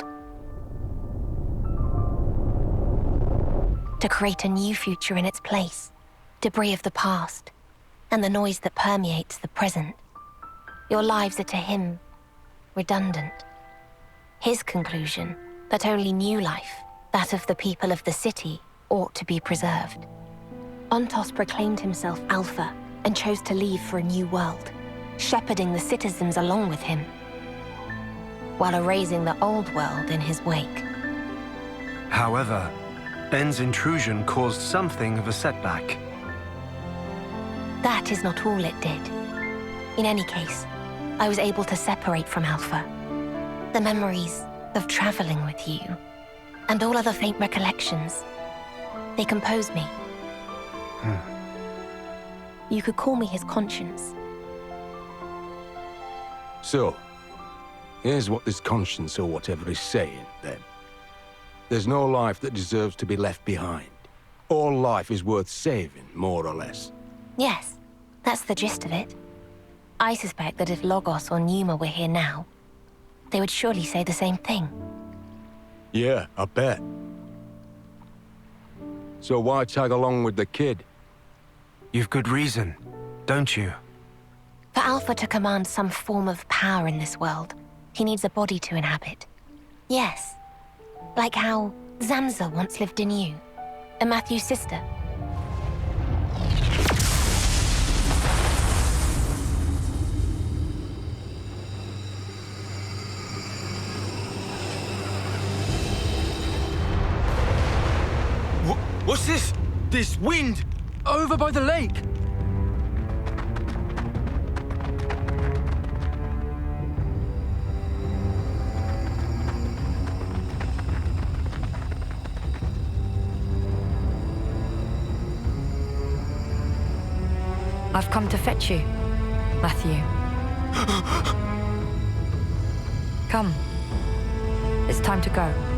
To create a new future in its place. Debris of the past, and the noise that permeates the present. Your lives are to him redundant. His conclusion that only new life, that of the people of the city, ought to be preserved. Ontos proclaimed himself Alpha and chose to leave for a new world, shepherding the citizens along with him, while erasing the old world in his wake. However, N's intrusion caused something of a setback. That is not all it did. In any case, I was able to separate from Alpha. The memories of traveling with you, and all other faint recollections, they compose me. You could call me his conscience. So, here's what this conscience or whatever is saying, then. There's no life that deserves to be left behind. All life is worth saving, more or less. Yes, that's the gist of it. I suspect that if Logos or Numa were here now, they would surely say the same thing. Yeah, I bet. So why tag along with the kid? You've good reason, don't you? For Alpha to command some form of power in this world, he needs a body to inhabit. Yes, like how Zamza once lived in you, and Matthew's sister. What's this? This wind? Over by the lake! I've come to fetch you, Matthew. Come. It's time to go.